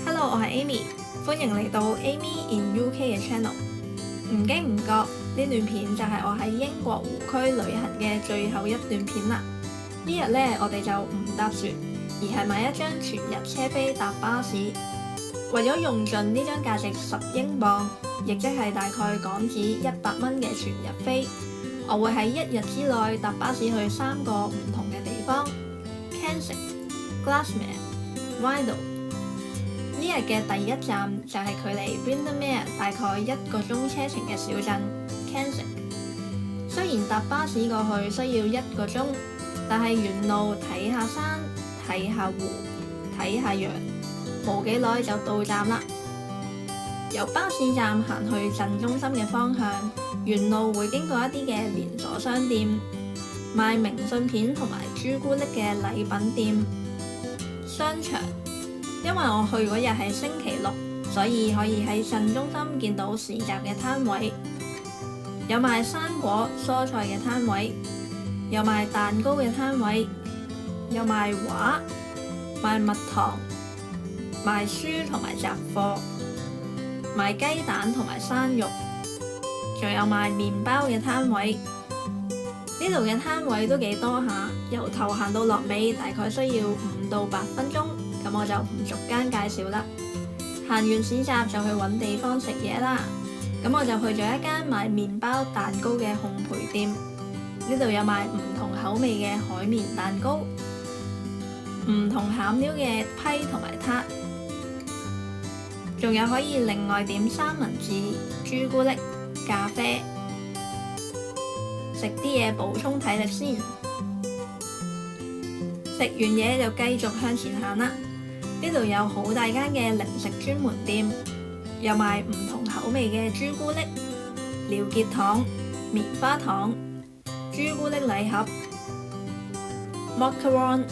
Hello，我係 Amy，歡迎嚟到 Amy in UK 嘅 channel。唔經唔覺，呢段片就係我喺英國湖區旅行嘅最後一段片啦。呢日呢，我哋就唔搭船，而係買一張全日車飛搭巴士。為咗用盡呢張價值10英鎊，亦即係大概港紙100蚊嘅全日飛，我會喺1日之內搭巴士去3個唔同嘅地方 ：Castlemaine、Glasmere、Rydal。呢日嘅第一站就係距離 Windermere 大概1個鐘車程嘅小鎮 Keswick。雖然搭巴士過去需要1個鐘，但係沿路睇下山、睇下湖、睇下羊，冇幾耐就到站啦。由巴士站行去鎮中心嘅方向，沿路會經過一啲嘅連鎖商店，賣明信片同埋朱古力嘅禮品店、商場。因為我去嗰日係星期六，所以可以喺鎮中心見到市集嘅攤位，有賣生果、蔬菜嘅攤位，有賣蛋糕嘅攤位，有賣畫、賣蜜糖、賣書同埋雜貨，賣雞蛋同埋生肉，仲有賣麵包嘅攤位。呢度嘅攤位都幾多下，由頭行到落尾大概需要5到8分鐘。咁我就唔逐間介紹啦。行完市集就去揾地方食嘢啦。咁我就去咗一間賣麵包蛋糕嘅烘焙店，呢度有賣唔同口味嘅海綿蛋糕、唔同餡料嘅批同埋撻，仲有可以另外點三文治、朱古力、咖啡。食啲嘢補充體力先。食完嘢就繼續向前行啦。呢度有好大間嘅零食專門店，有賣唔同口味嘅朱古力、了結糖、棉花糖、朱古力禮盒、macaron，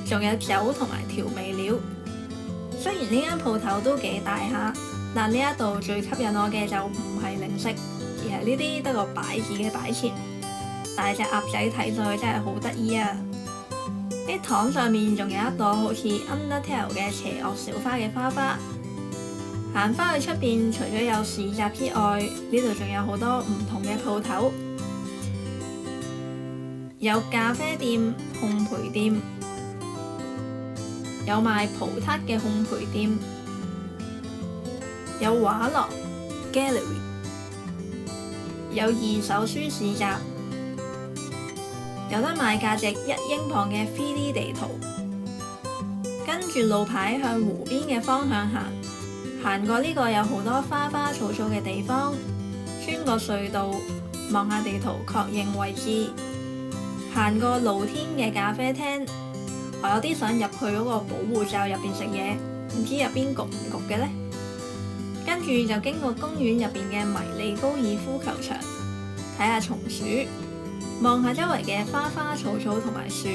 仲有酒同埋調味料。雖然呢間鋪頭都幾大下，但呢一度最吸引我嘅就唔係零食，而係呢啲得個擺字嘅擺設。大隻鴨仔睇上去真係好得意啊！啲糖上面仲有一朵好似 Undertale 嘅邪惡小花嘅花花。行返去出邊，除咗有市集之外，呢度仲有好多唔同嘅鋪頭，有咖啡店、烘焙店，有賣葡撻嘅烘焙店，有畫廊 Gallery， 有二手書市集。有得買價值1英鎊嘅 3D 地圖，跟住路牌向湖邊嘅方向行，行過呢個有好多花花草草嘅地方，穿過隧道，望下地圖確認位置，行過露天嘅咖啡廳。我有啲想入去嗰個保護罩入邊食嘢，唔知入邊焗唔焗嘅呢？跟住就經過公園入邊嘅迷你高爾夫球場，睇下松鼠，望下周圍嘅花花草草同埋樹，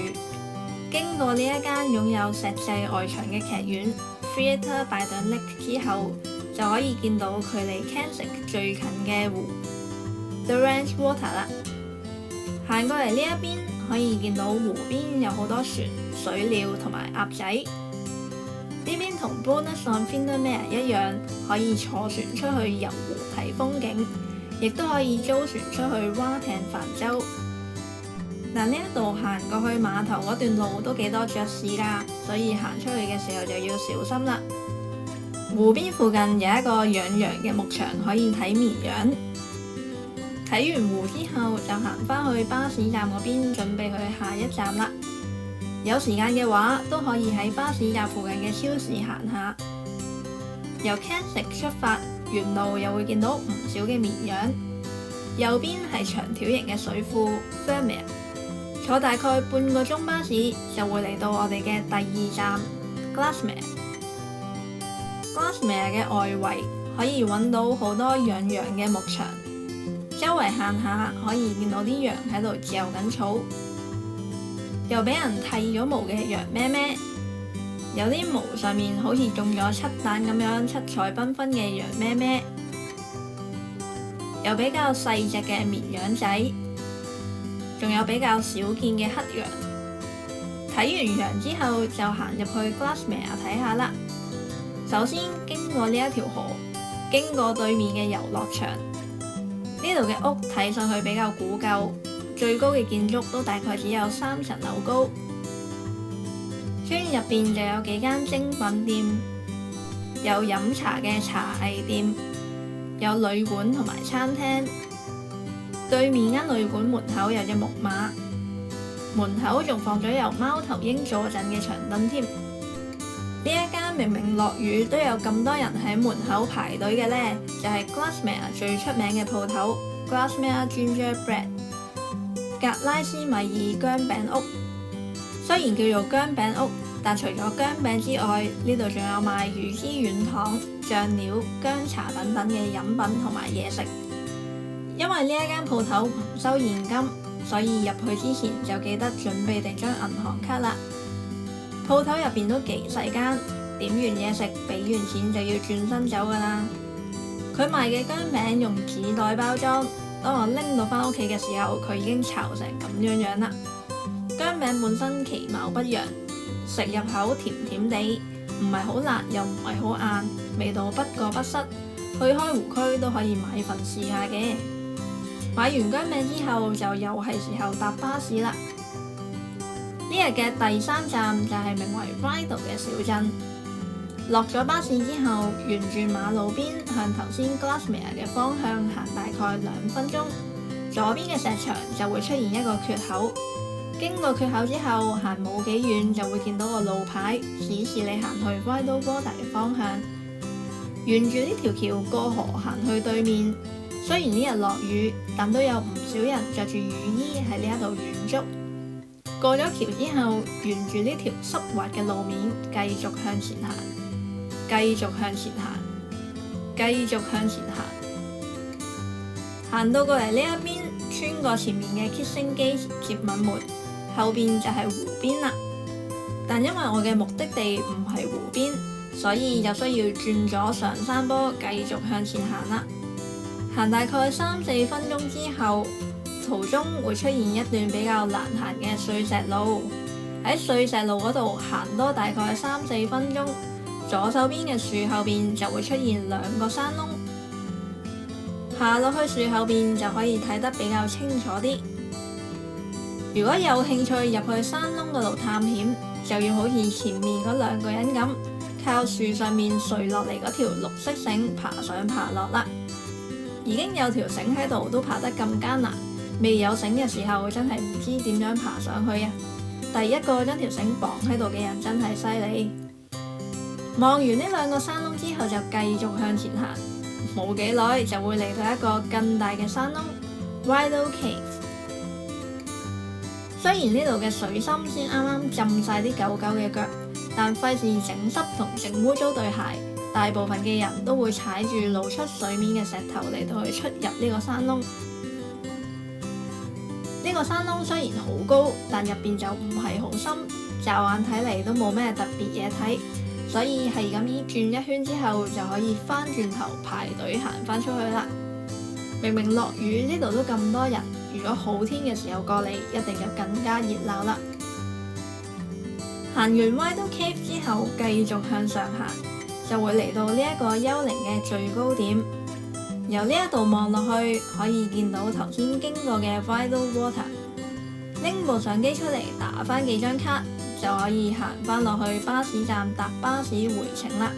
經過呢一間擁有石製外牆嘅劇院 Theatre by the Lake 之後，就可以見到距離 Keswick 最近嘅湖 Derwent Water 啦。行過嚟呢一邊，可以見到湖邊有好多船、水鳥同埋鴨仔。呢邊同 Bonus on Windermere 一樣，可以坐船出去遊湖睇風景，亦都可以租船出去划艇泛舟。但呢一度行過去碼頭嗰段路都幾多雀屎㗎，所以行出去嘅時候就要小心啦。湖邊附近有一個養羊嘅牧場，可以睇綿羊。睇完湖之後就行返去巴士站嗰邊，準備去下一站啦。有時間嘅話都可以喺巴士站附近嘅超市行下。由 Keswick 出發，沿路又會見到唔少嘅綿羊。右邊係長條形嘅水庫 Fermere。坐大概半個鐘巴士就會嚟到我哋嘅第2站 Glasmere。 Glasmere 嘅外圍可以揾到好多養羊嘅牧場，周圍行下可以見到啲羊喺度嚼緊草，又俾人剃咗毛嘅羊咩咩，有啲毛上面好似中咗漆彈咁樣七彩繽紛嘅羊咩咩，有比較細隻嘅綿羊仔，仲有比較少見嘅黑羊。睇完羊之後就行入去 Glasmere 睇下啦。首先經過呢一條河，經過對面嘅遊樂場。呢度嘅屋睇上去比較古舊，最高嘅建築都大概只有3層樓高。村入邊就有幾間精品店，有飲茶嘅茶藝店，有旅館同埋餐廳。對面間旅館門口有隻木馬，門口仲放咗由貓頭鷹坐鎮嘅長凳添。呢一間明明落雨都有咁多人喺門口排隊嘅呢，就係 Grasmere 最出名嘅鋪頭 Grasmere Gingerbread 格拉斯米爾薑餅屋。雖然叫做薑餅屋，但除咗薑餅之外，呢度仲有賣乳脂軟糖、醬料、薑茶等等嘅飲品同埋嘢食。因為呢一間鋪頭唔收現金，所以入去之前就記得準備定張銀行卡啦。鋪頭入邊都幾細間，點完嘢食俾完錢就要轉身走噶啦。佢賣嘅薑餅用紙袋包裝，當我拎到返屋企嘅時候，佢已經炒成咁樣樣啦。薑餅本身其貌不揚，食入口甜甜地，唔係好辣又唔係好硬，味道不過不失。去開湖區都可以買份試下嘅。買完薑餅之後就又係時候搭巴士啦。呢日嘅第3站就係名為 Ryedale 嘅小鎮。落咗巴士之後，沿住馬路邊向頭先 Grasmere 嘅方向行大概2分鐘，左邊嘅石牆就會出現一個缺口。經過缺口之後，行冇幾遠就會見到個路牌，指示你行去 Ryedale Water 嘅方向。沿住呢條橋過河行去對面。雖然呢日落雨，但都有唔少人着住雨衣喺呢一度遠足。過咗橋之後，沿住呢條濕滑嘅路面繼續向前行，繼續向前行，繼續向前行。行到過嚟呢一邊，穿過前面嘅 Kissing Gate 接吻門，後邊就係湖邊啦。但因為我嘅目的地唔係湖邊，所以就需要轉咗上山坡，繼續向前行啦。行大概3-4分鐘之後，途中會出現一段比較難行嘅碎石路。喺碎石路嗰度行多大概3-4分鐘，左手邊嘅樹後邊就會出現2個山窿。下落去樹後邊就可以睇得比較清楚啲。如果有興趣入去山窿嗰度探險，就要好似前面嗰2個人咁，靠樹上面垂落嚟嗰條綠色繩爬上爬落啦。已經有條繩喺度都爬得咁艱難，未有繩嘅時候真係唔知點樣爬上去啊！第一個將條繩綁喺度嘅人真係犀利。望完呢2個山窿之後就繼續向前行，冇幾耐就會嚟到一個更大嘅山窿 Ryedale Cave。雖然呢度嘅水深先啱啱浸晒啲狗狗嘅腳，但費事整濕同整污糟對鞋。大部分嘅人都會踩住露出水面嘅石頭嚟到去出入呢個山窿。呢個山窿雖然好高，但入邊就唔係好深，驟眼睇嚟都冇咩特別嘢睇，所以係咁依轉一圈之後就可以翻轉頭排隊行翻出去啦。明明落雨，呢度都咁多人，如果好天嘅時候過嚟，一定就更加熱鬧啦。行完 Ryedale Cave 之後，繼續向上行，就會嚟到呢一個幽靈嘅最高點。由呢一度望落去，可以見到頭先經過嘅 Ryedale Water。拎部相機出嚟打返幾張卡，就可以行返落去巴士站搭巴士回程啦。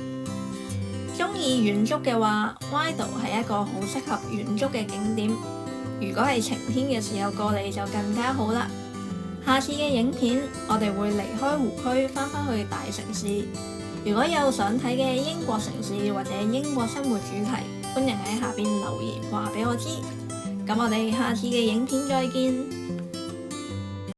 鍾意遠足嘅話，Ryedale係一個好適合遠足嘅景點。如果係晴天嘅時候過嚟就更加好啦。下次嘅影片，我哋會離開湖區返去大城市。如果有想睇嘅英國城市或者英國生活主題，歡迎喺下邊留言話俾我知。咁我哋下次嘅影片再見。